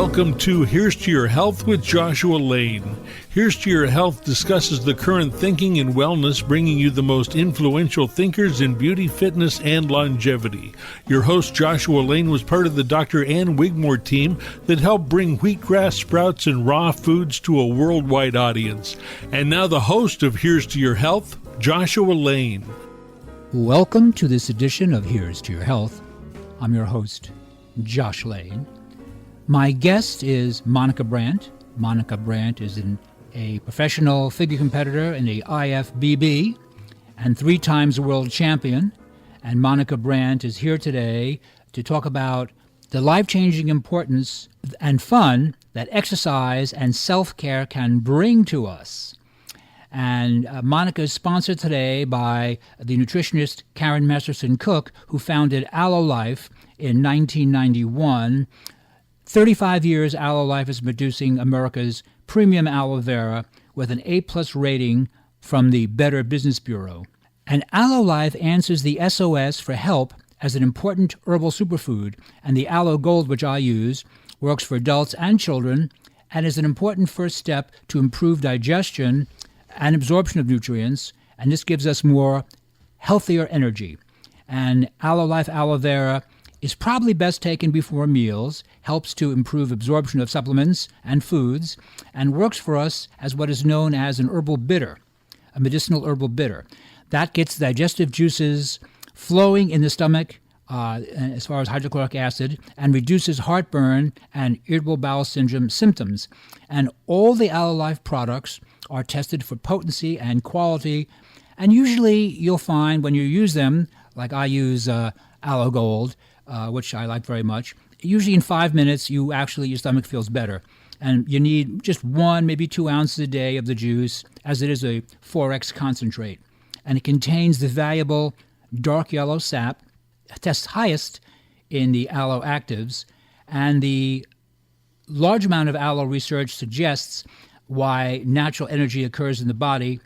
Welcome to Here's to Your Health with Joshua Lane. Here's to Your Health discusses the current thinking in wellness, bringing you the most influential thinkers in beauty, fitness, and longevity. Your host, Joshua Lane, was part of the Dr. Ann Wigmore team that helped bring wheatgrass sprouts and raw foods to a worldwide audience. And now the host of Here's to Your Health, Joshua Lane. Welcome to this edition of Here's to Your Health. I'm your host, Josh Lane. My guest is Monica Brant. Monica Brant is a professional figure competitor in the IFBB and 3 times world champion. And Monica Brant is here today to talk about the life-changing importance and fun that exercise and self-care can bring to us. And Monica is sponsored today by the nutritionist Karen Masterson Cook, who founded Aloe Life in 1991. 35 years, Aloe Life is producing America's premium aloe vera with an A-plus rating from the Better Business Bureau. And Aloe Life answers the SOS for help as an important herbal superfood, and the Aloe Gold, which I use, works for adults and children and is an important first step to improve digestion and absorption of nutrients, and this gives us more healthier energy. And Aloe Life Aloe Vera is probably best taken before meals, helps to improve absorption of supplements and foods, and works for us as what is known as an herbal bitter, a medicinal herbal bitter. That gets digestive juices flowing in the stomach as far as hydrochloric acid, and reduces heartburn and irritable bowel syndrome symptoms. And all the Aloe Life products are tested for potency and quality, and usually you'll find when you use them, like I use Aloe Gold, which I like very much, usually in 5 minutes your stomach feels better. And you need just 1, maybe 2 ounces a day of the juice, as it is a 4X concentrate. And it contains the valuable dark yellow sap, tests highest in the aloe actives, and the large amount of aloe research suggests why natural energy occurs in the body.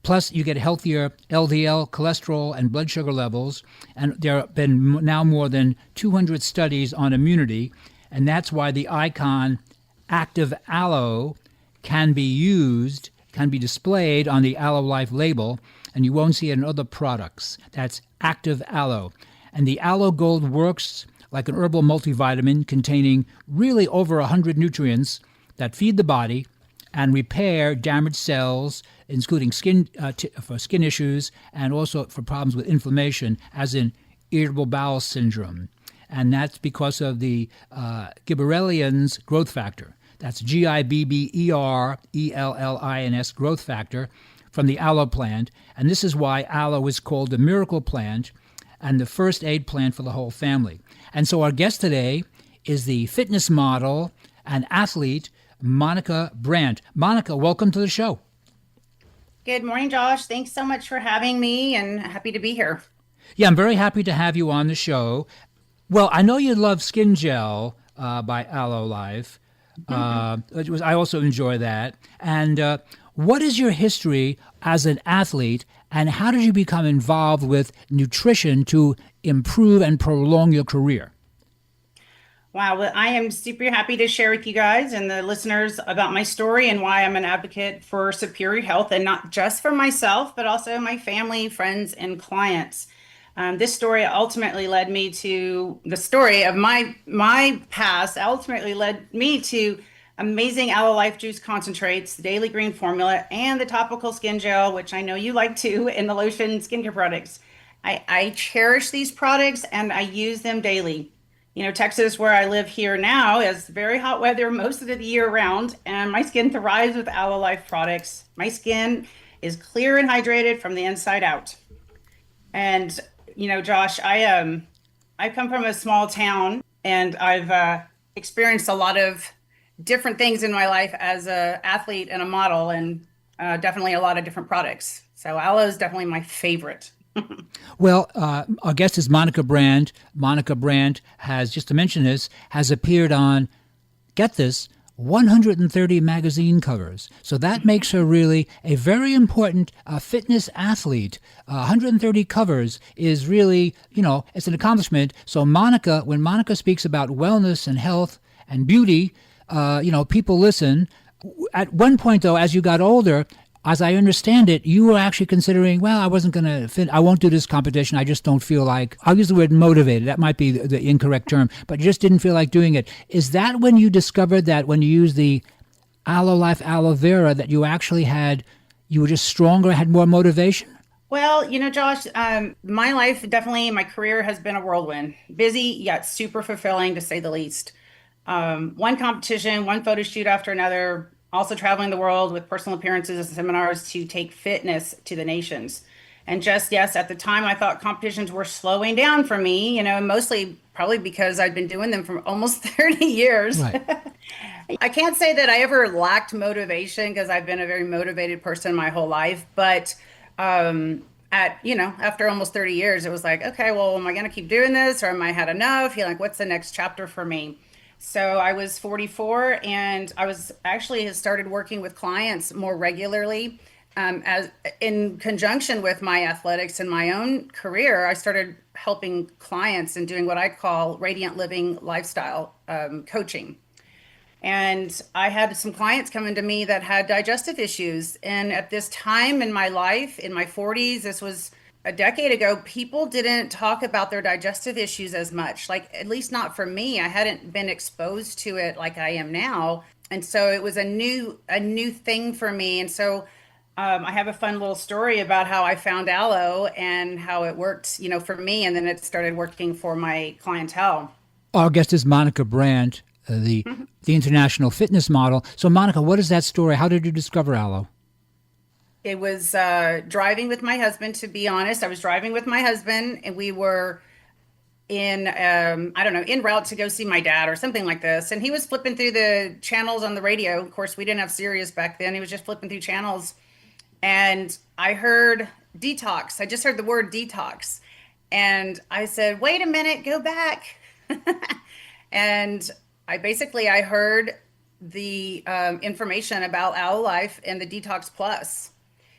Plus, you get healthier LDL, cholesterol, and blood sugar levels. And there have been now more than 200 studies on immunity. And that's why the icon Active Aloe can be displayed on the Aloe Life label, and you won't see it in other products. That's Active Aloe. And the Aloe Gold works like an herbal multivitamin containing really over 100 nutrients that feed the body and repair damaged cells, including for skin issues and also for problems with inflammation, as in irritable bowel syndrome. And that's because of the gibberellin's growth factor. That's GIBBERELLINS growth factor from the aloe plant. And this is why aloe is called the miracle plant and the first aid plant for the whole family. And so our guest today is the fitness model and athlete, Monica Brant. Monica, welcome to the show. Good morning, Josh. Thanks so much for having me, and happy to be here. Yeah, I'm very happy to have you on the show. Well, I know you love Skin Gel by Aloe Life. I also enjoy that. And what is your history as an athlete, and how did you become involved with nutrition to improve and prolong your career? Wow, well, I am super happy to share with you guys and the listeners about my story and why I'm an advocate for superior health, and not just for myself, but also my family, friends, and clients. This story ultimately led me to the story of my past, ultimately led me to amazing Aloe Life juice concentrates, the daily green formula, and the topical skin gel, which I know you like too, and the lotion skincare products. I cherish these products and I use them daily. You know, Texas, where I live here now, is very hot weather most of the year round, and my skin thrives with Aloe Life products. My skin is clear and hydrated from the inside out. And, you know, Josh, I come from a small town, and I've experienced a lot of different things in my life as an athlete and a model, and definitely a lot of different products. So aloe is definitely my favorite. Well, our guest is Monica Brant. Monica Brant has, just to mention this, has appeared on, get this, 130 magazine covers. So that makes her really a very important fitness athlete. 130 covers is really, it's an accomplishment. So Monica, when Monica speaks about wellness and health and beauty, people listen. At one point, though, as you got older, as I understand it, you were actually considering, well, I wasn't going to fit. I won't do this competition. I just don't feel like, I'll use the word motivated. That might be the incorrect term, but you just didn't feel like doing it. Is that when you discovered that when you used the Aloe Life Aloe Vera that you actually you were just stronger, had more motivation? Well, Josh, my life, definitely my career has been a whirlwind. Busy, yet super fulfilling to say the least. One competition, one photo shoot after another, also traveling the world with personal appearances and seminars to take fitness to the nations. And just, yes, at the time I thought competitions were slowing down for me, mostly probably because I'd been doing them for almost 30 years. Right. I can't say that I ever lacked motivation because I've been a very motivated person my whole life, but after almost 30 years, it was like, okay, well, am I going to keep doing this, or am I had enough? You're like, what's the next chapter for me? So I was 44, and I was actually started working with clients more regularly. As in conjunction with my athletics and my own career, I started helping clients and doing what I call radiant living lifestyle coaching. And I had some clients coming to me that had digestive issues. And at this time in my life, in my 40s, this was a decade ago, people didn't talk about their digestive issues as much. Like, at least not for me. I hadn't been exposed to it like I am now. And so it was a new thing for me. And so I have a fun little story about how I found aloe and how it worked, for me. And then it started working for my clientele. Our guest is Monica Brant, the international fitness model. So, Monica, what is that story? How did you discover aloe? It was driving with my husband, to be honest. I was driving with my husband, and we were en route to go see my dad or something like this. And he was flipping through the channels on the radio. Of course, we didn't have Sirius back then. He was just flipping through channels. And I heard detox. I just heard the word detox. And I said, wait a minute, go back. And I heard the information about Aloe Life and the Detox Plus.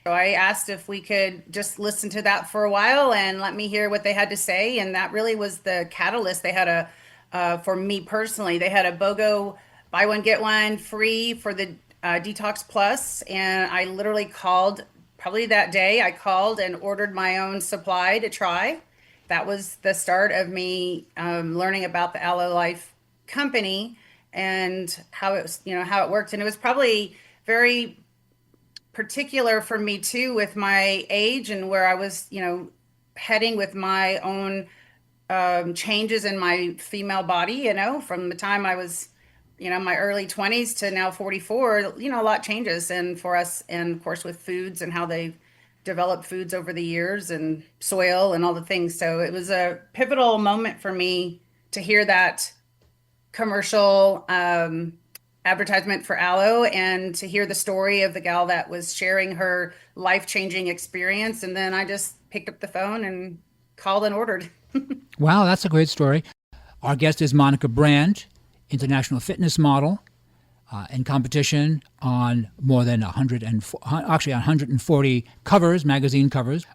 So I asked if we could just listen to that for a while and let me hear what they had to say. And that really was the catalyst. They had for me personally, they had a BOGO buy one, get one free for the Detox Plus. And I literally called, probably that day, I called and ordered my own supply to try. That was the start of me learning about the Aloe Life company and how it worked. And it was probably very particular for me too, with my age and where I was, heading with my own changes in my female body, from the time I was, my early 20s to now 44, a lot changes. And for us, and of course with foods and how they developed foods over the years and soil and all the things. So it was a pivotal moment for me to hear that commercial advertisement for aloe and to hear the story of the gal that was sharing her life-changing experience. And then I just picked up the phone and called and ordered. Wow, that's a great story. Our guest is Monica Brant, international fitness model, in competition on more than 140 covers, magazine covers.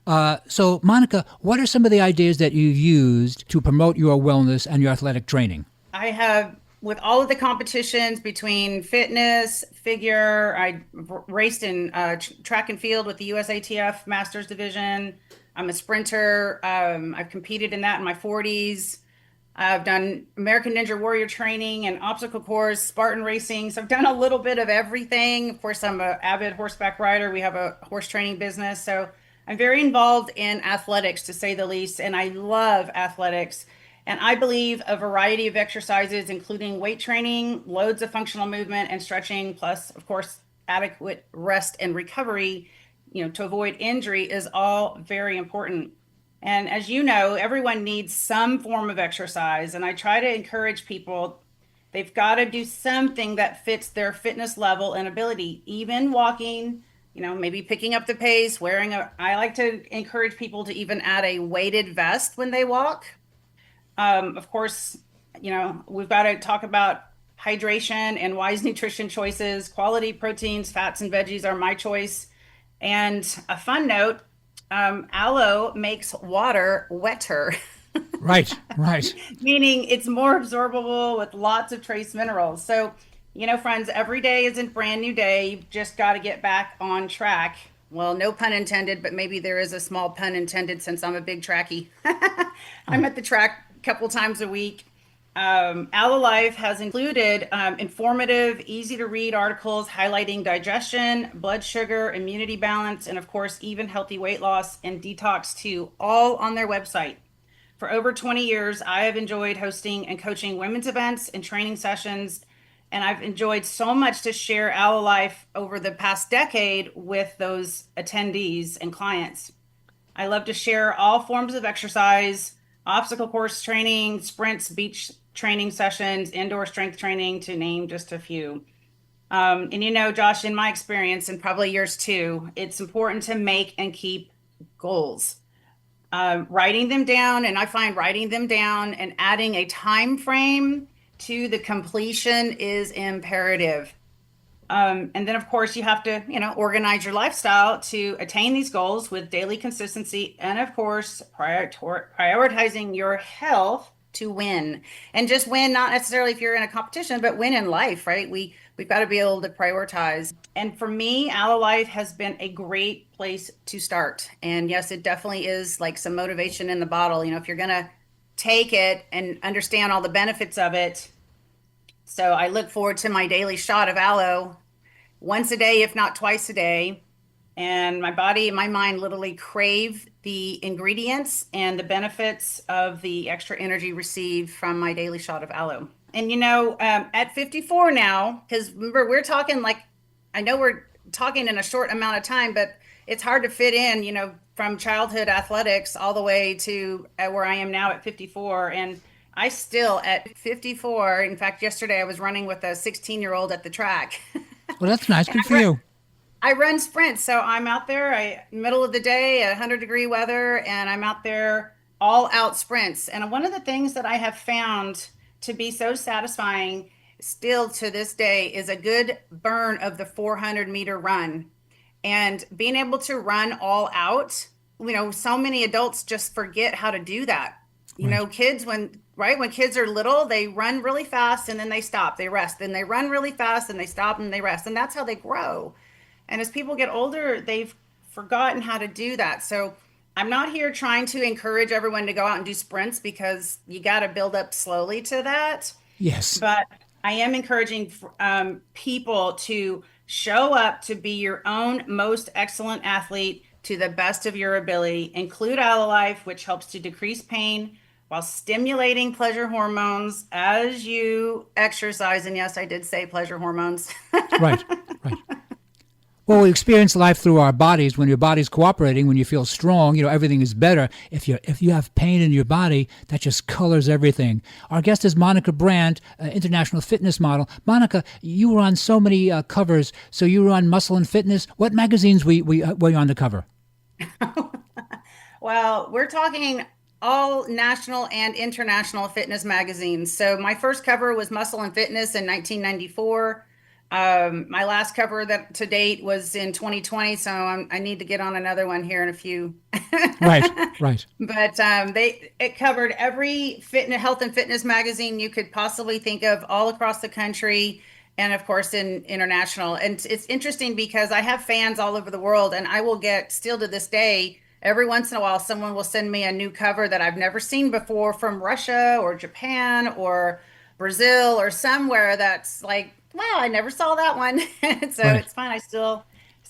So, Monica, what are some of the ideas that you've used to promote your wellness and your athletic training? I have, with all of the competitions between fitness, figure, I raced in track and field with the USATF Masters Division. I'm a sprinter. I've competed in that in my 40s. I've done American Ninja Warrior training and obstacle course, Spartan racing. So I've done a little bit of everything. Of course, I'm an avid horseback rider. We have a horse training business. So I'm very involved in athletics, to say the least. And I love athletics. And I believe a variety of exercises, including weight training, loads of functional movement and stretching, plus, of course, adequate rest and recovery, to avoid injury, is all very important. And as you know, everyone needs some form of exercise. And I try to encourage people, they've got to do something that fits their fitness level and ability, even walking, maybe picking up the pace, I like to encourage people to even add a weighted vest when they walk. Of course, we've got to talk about hydration and wise nutrition choices. Quality proteins, fats, and veggies are my choice. And a fun note, aloe makes water wetter. Right. Meaning it's more absorbable with lots of trace minerals. So Friends, every day is a brand new day. You've just got to get back on track. Well, no pun intended, but maybe there is a small pun intended since I'm a big trackie. I'm Oh, at the track a couple times a week. Aloe Life has included informative, easy to read articles highlighting digestion, blood sugar, immunity balance, and of course, even healthy weight loss and detox too, all on their website. For over 20 years, I have enjoyed hosting and coaching women's events and training sessions, and I've enjoyed so much to share Aloe Life over the past decade with those attendees and clients. I love to share all forms of exercise, obstacle course training, sprints, beach training sessions, indoor strength training, to name just a few. And Josh, in my experience, and probably yours too, it's important to make and keep goals. Writing them down, and I find writing them down and adding a time frame to the completion is imperative. And then, of course, you have to, organize your lifestyle to attain these goals with daily consistency, and of course, prioritizing your health to win, and just win, not necessarily if you're in a competition, but win in life, right? We've got to be able to prioritize. And for me, Aloe Life has been a great place to start. And yes, it definitely is like some motivation in the bottle. If you're gonna take it and understand all the benefits of it. So I look forward to my daily shot of aloe once a day, if not twice a day. And my body and my mind literally crave the ingredients and the benefits of the extra energy received from my daily shot of aloe. And at 54 now, because remember, we're talking like, I know we're talking in a short amount of time, but it's hard to fit in, from childhood athletics all the way to where I am now at 54. And I still at 54, in fact, yesterday I was running with a 16-year-old at the track. well, that's nice. Good for you. I run sprints, so I'm out there, middle of the day, 100-degree weather, and I'm out there all out sprints. And one of the things that I have found to be so satisfying still to this day is a good burn of the 400-meter run. And being able to run all out, so many adults just forget how to do that. Right. Kids, when kids are little, they run really fast and then they stop, they rest, then they run really fast and they stop and they rest. And that's how they grow. And as people get older, they've forgotten how to do that. So I'm not here trying to encourage everyone to go out and do sprints, because you got to build up slowly to that. Yes. But I am encouraging people to show up to be your own most excellent athlete to the best of your ability. Include Aloe Life, which helps to decrease pain while stimulating pleasure hormones as you exercise. And yes, I did say pleasure hormones. Right. Right. Well, we experience life through our bodies. When your body's cooperating, when you feel strong, everything is better. If you have pain in your body, that just colors everything. Our guest is Monica Brant, international fitness model. Monica, you were on so many covers. So you were on Muscle and Fitness. What magazines were you on the cover? Well, we're talking all national and international fitness magazines. So my first cover was Muscle and Fitness in 1994. My last cover that to date was in 2020, so I need to get on another one here in a few. Right, right. But it covered every health and fitness magazine you could possibly think of, all across the country, and of course in international. And it's interesting because I have fans all over the world, and I will get, still to this day, every once in a while, someone will send me a new cover that I've never seen before from Russia or Japan or Brazil or somewhere that's like, wow, I never saw that one. So Right. it's fine. I still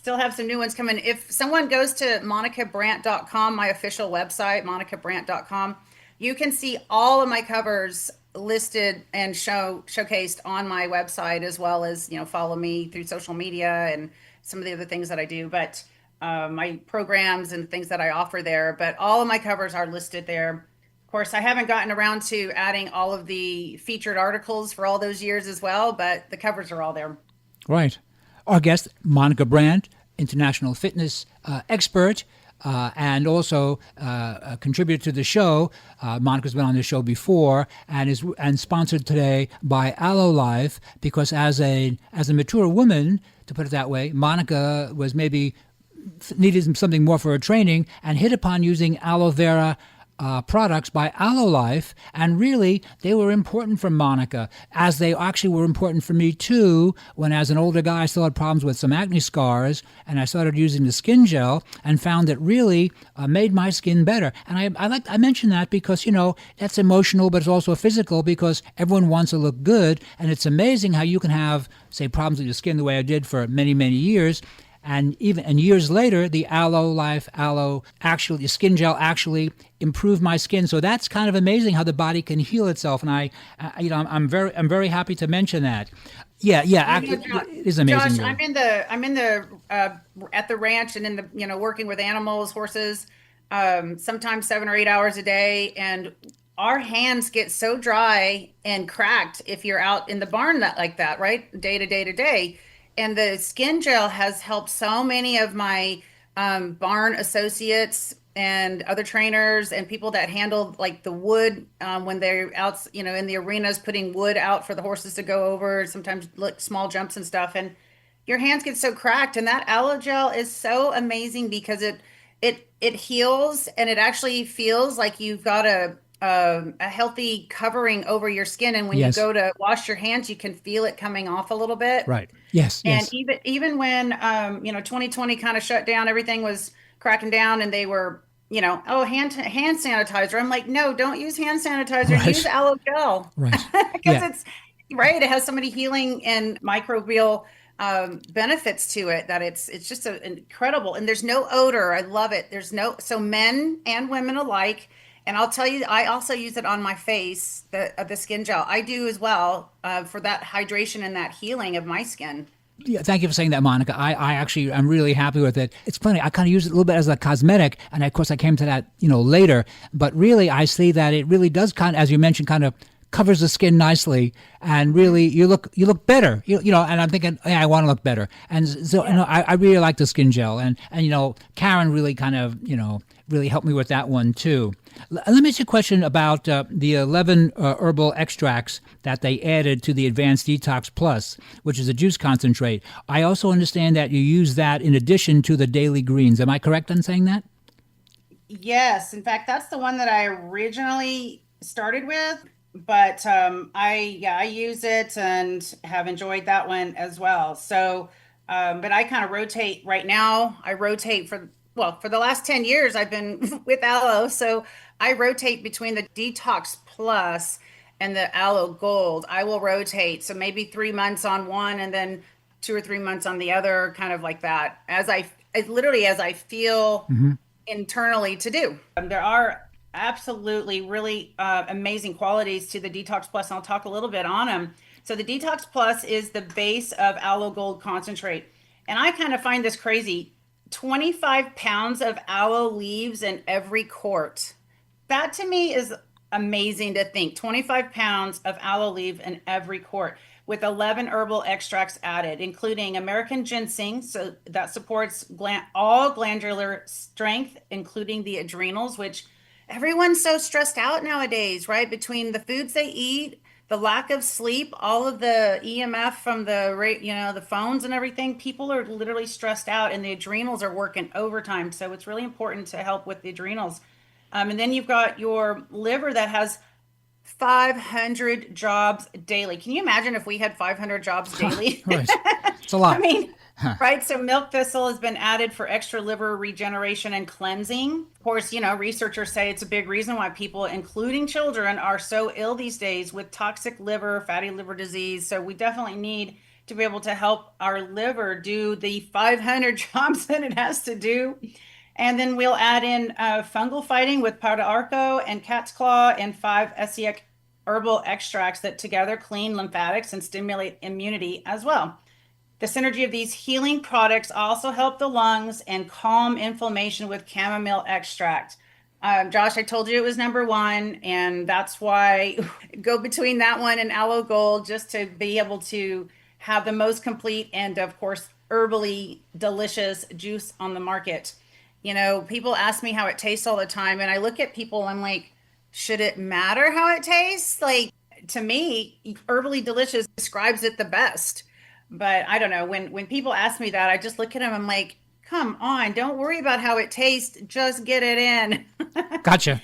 have some new ones coming. If someone goes to monicabrant.com, my official website, monicabrant.com, you can see all of my covers listed and showcased on my website, as well as, follow me through social media and some of the other things that I do. But my programs and things that I offer there, but all of my covers are listed there. Of course, I haven't gotten around to adding all of the featured articles for all those years as well, but the covers are all there. Right. Our guest, Monica Brant, international fitness expert, and also a contributor to the show. Monica's been on the show before and is sponsored today by Aloe Life, because as a mature woman, to put it that way, Monica was maybe needed something more for her training and hit upon using aloe vera products by Aloe Life, and really they were important for Monica, as they actually were important for me too. When as an older guy I still had problems with some acne scars, and I started using the skin gel and found it really made my skin better. And I mention that because that's emotional, but it's also physical, because everyone wants to look good, and it's amazing how you can have, say, problems with your skin the way I did for many years. And years later, the Aloe Life Aloe the skin gel actually improved my skin. So that's kind of amazing how the body can heal itself. And I'm very happy to mention that. It is amazing. Josh, I'm in the at the ranch and in the working with animals, horses, sometimes 7 or 8 hours a day, and our hands get so dry and cracked if you're out in the barn like that, right? Day to day. And the skin gel has helped so many of my barn associates and other trainers and people that handle like the wood when they're out, in the arenas putting wood out for the horses to go over, sometimes small jumps and stuff. And your hands get so cracked. And that aloe gel is so amazing because it heals, and it actually feels like you've got a healthy covering over your skin, and when you go to wash your hands, you can feel it coming off a little bit. Right. Yes. And even when 2020 kind of shut down, everything was cracking down, and they were hand sanitizer. I'm like, no, don't use hand sanitizer. Right. Use aloe gel. Right. Because it's right. It has so many healing and microbial benefits to it that it's just incredible. And there's no odor. I love it. So men and women alike. And I'll tell you, I also use it on my face, the skin gel. I do as well for that hydration and that healing of my skin. Yeah, thank you for saying that, Monica. I'm really happy with it. It's funny, I kind of use it a little bit as a cosmetic, and of course I came to that, later. But really, I see that it really does kind of, as you mentioned, kind of covers the skin nicely, and really you look better. And I'm thinking, hey, I want to look better. And so I really like the skin gel, and Karen really kind of really helped me with that one too. Let me ask you a question about the 11 herbal extracts that they added to the Advanced Detox Plus, which is a juice concentrate. I also understand that you use that in addition to the daily greens. Am I correct in saying that? Yes. In fact, that's the one that I originally started with, but I use it and have enjoyed that one as well. So, but I kind of rotate right now. I rotate for the last 10 years, I've been with Aloe. So I rotate between the Detox Plus and the Aloe Gold. I will rotate. So maybe 3 months on one and then 2 or 3 months on the other, kind of like that, as I feel internally to do. There are absolutely really amazing qualities to the Detox Plus, and I'll talk a little bit on them. So the Detox Plus is the base of Aloe Gold concentrate. And I kind of find this crazy. 25 pounds of aloe leaves in every quart. That to me is amazing to think. 25 pounds of aloe leaf in every quart with 11 herbal extracts added, including American ginseng, so that supports all glandular strength, including the adrenals, which everyone's so stressed out nowadays, right? Between the foods they eat, the lack of sleep, all of the EMF from the phones and everything, people are literally stressed out, and the adrenals are working overtime. So it's really important to help with the adrenals. And then you've got your liver that has 500 jobs daily. Can you imagine if we had 500 jobs daily? Right. It's a lot. I mean, right. So milk thistle has been added for extra liver regeneration and cleansing. Of course, researchers say it's a big reason why people, including children, are so ill these days with toxic liver, fatty liver disease. So we definitely need to be able to help our liver do the 500 jobs that it has to do. And then we'll add in fungal fighting with Pau d'Arco and cat's claw and 5 Essaic herbal extracts that together clean lymphatics and stimulate immunity as well. The synergy of these healing products also help the lungs and calm inflammation with chamomile extract. Josh, I told you it was number one, and that's why go between that one and Aloe Gold, just to be able to have the most complete and, of course, herbally delicious juice on the market. People ask me how it tastes all the time, and I look at people, I'm like, should it matter how it tastes? Like, to me, herbally delicious describes it the best. But I don't know, when people ask me that, I just look at them, I'm like, come on, don't worry about how it tastes, just get it in. Gotcha.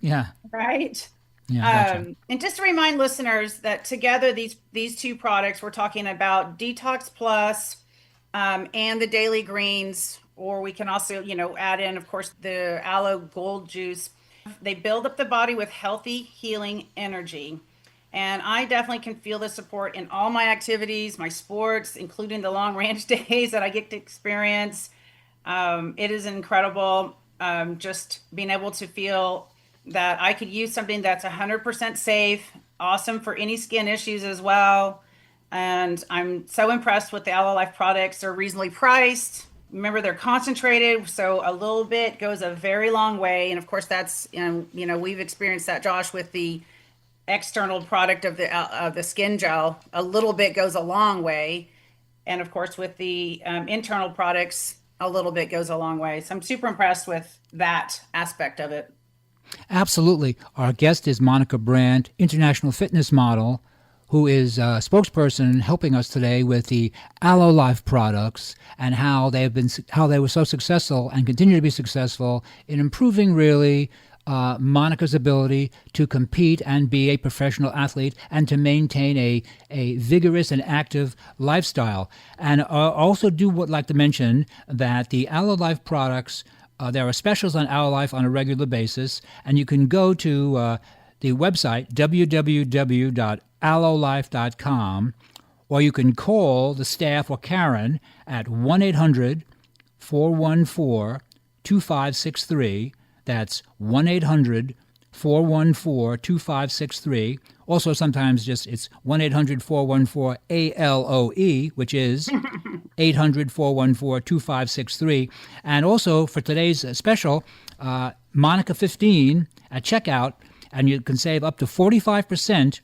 Yeah. right? Yeah. Gotcha. And just to remind listeners that together these two products, we're talking about Detox Plus and the Daily Greens, or we can also, add in, of course, the Aloe Gold Juice. They build up the body with healthy, healing energy. And I definitely can feel the support in all my activities, my sports, including the long ranch days that I get to experience. It is incredible, just being able to feel that I could use something that's 100% safe, awesome for any skin issues as well. And I'm so impressed with the Aloe Life products. They're reasonably priced. Remember, they're concentrated, so a little bit goes a very long way. And of course, that's we've experienced that, Josh, with the external product of the skin gel. A little bit goes a long way, and of course, with the internal products, a little bit goes a long way. So I'm super impressed with that aspect of it. Absolutely. Our guest is Monica Brant, international fitness model, who is a spokesperson helping us today with the Aloe Life products and how they were so successful and continue to be successful in improving really Monica's ability to compete and be a professional athlete and to maintain a vigorous and active lifestyle. And also would like to mention that the Aloe Life products, there are specials on Aloe Life on a regular basis, and you can go to the website www.aloelife.com, or you can call the staff or Karen at 1-800-414-2563. That's 1-800-414-2563. Also, sometimes it's 1-800-414-ALOE, which is 800-414-2563. And also, for today's special, Monica 15 at checkout, and you can save up to 45%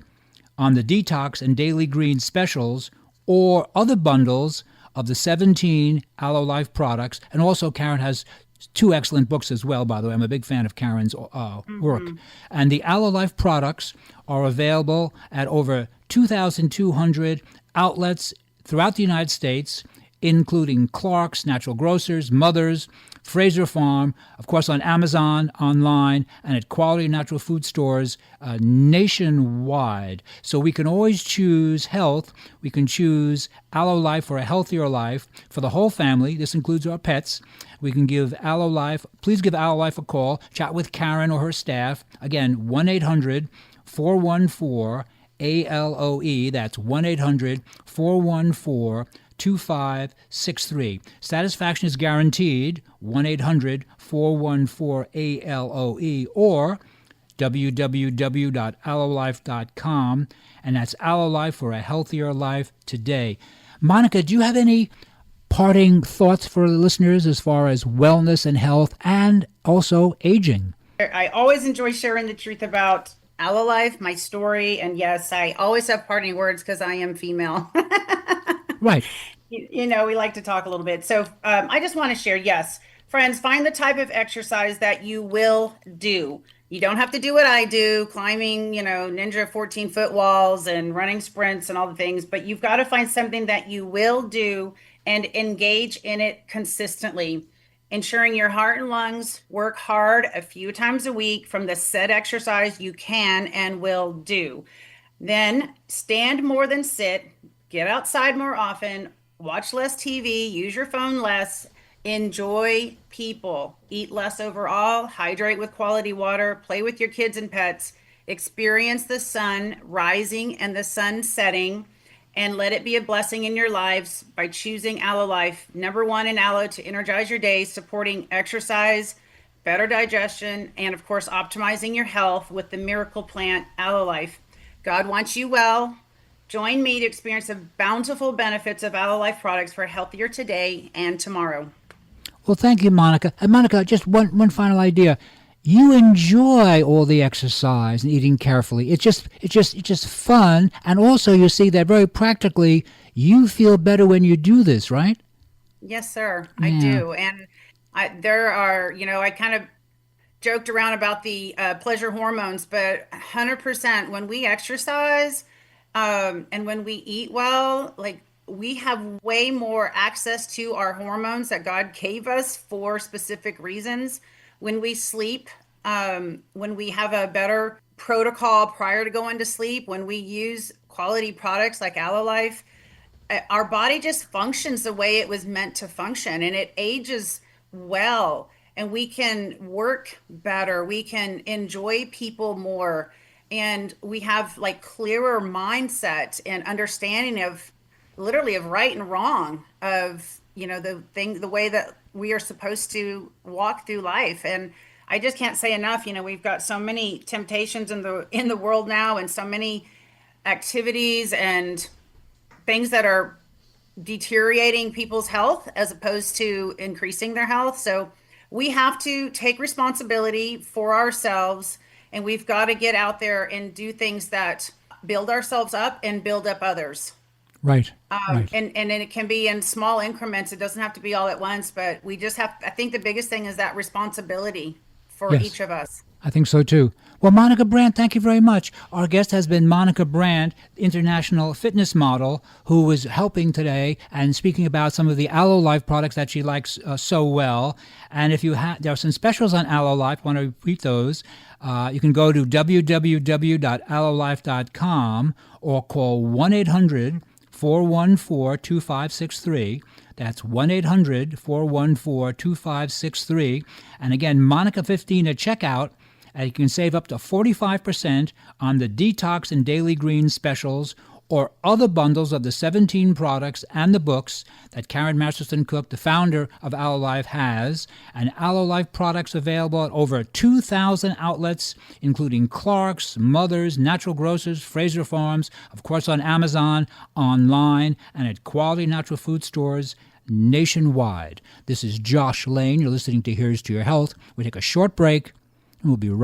on the Detox and Daily Green specials or other bundles of the 17 Aloe Life products. And also, Karen has 2 excellent books as well, by the way. I'm a big fan of Karen's work. And the Aloe Life products are available at over 2,200 outlets throughout the United States, including Clark's, Natural Grocers, Mother's, Fraser Farm, of course on Amazon, online, and at quality natural food stores nationwide. So we can always choose health. We can choose Aloe Life for a healthier life for the whole family. This includes our pets. We can give Aloe Life, please give Aloe Life a call. Chat with Karen or her staff. Again, 1-800-414-ALOE. That's 1-800-414-2563. Satisfaction is guaranteed. 1-800-414-ALOE or www.aloelife.com. And that's Aloe Life for a healthier life today. Monica, do you have any parting thoughts for the listeners as far as wellness and health and also aging? I always enjoy sharing the truth about Aloe Life, my story. And yes, I always have parting words because I am female. Right. We like to talk a little bit. So I just want to share, yes, friends, find the type of exercise that you will do. You don't have to do what I do, climbing, ninja 14-foot walls and running sprints and all the things, but you've got to find something that you will do and engage in it consistently, ensuring your heart and lungs work hard a few times a week from the set exercise you can and will do. Then stand more than sit, get outside more often, watch less TV, use your phone less, enjoy people, eat less overall, hydrate with quality water, play with your kids and pets, experience the sun rising and the sun setting, and let it be a blessing in your lives by choosing Aloe Life, #1 in aloe to energize your day, supporting exercise, better digestion, and of course, optimizing your health with the miracle plant Aloe Life. God wants you well. Join me to experience the bountiful benefits of Aloe Life products for a healthier today and tomorrow. Well, thank you, Monica. And Monica, just one final idea. You enjoy all the exercise and eating carefully. It's just fun, and also you see that very practically you feel better when you do this, right? Yes, sir. I do. And there are, I kind of joked around about the pleasure hormones, but 100% when we exercise and when we eat well, like we have way more access to our hormones that God gave us for specific reasons. When we sleep, when we have a better protocol prior to going to sleep, when we use quality products like Aloe Life, our body just functions the way it was meant to function, and it ages well, and we can work better, we can enjoy people more, and we have like clearer mindset and understanding of literally of right and wrong, of the way that we are supposed to walk through life. And I just can't say enough, we've got so many temptations in the world now, and so many activities and things that are deteriorating people's health as opposed to increasing their health. So we have to take responsibility for ourselves, and we've got to get out there and do things that build ourselves up and build up others. Right. Right. And it can be in small increments. It doesn't have to be all at once, but we just have, I think the biggest thing is that responsibility for Yes. each of us. I think so too. Well, Monica Brant, thank you very much. Our guest has been Monica Brant, international fitness model, who is helping today and speaking about some of the Aloe Life products that she likes so well. And if you there are some specials on Aloe Life, want to repeat those, you can go to www.aloelife.com or call 1-800-414-2563. That's 1-800-414-2563. And again, Monica 15 at checkout. And you can save up to 45% on the Detox and Daily Greens specials or other bundles of the 17 products and the books that Karen Masterson Cook, the founder of Aloe Life, has. And Aloe Life products available at over 2,000 outlets, including Clark's, Mother's, Natural Grocers, Fraser Farms, of course on Amazon, online, and at quality natural food stores nationwide. This is Josh Lane. You're listening to Here's to Your Health. We take a short break, and we'll be right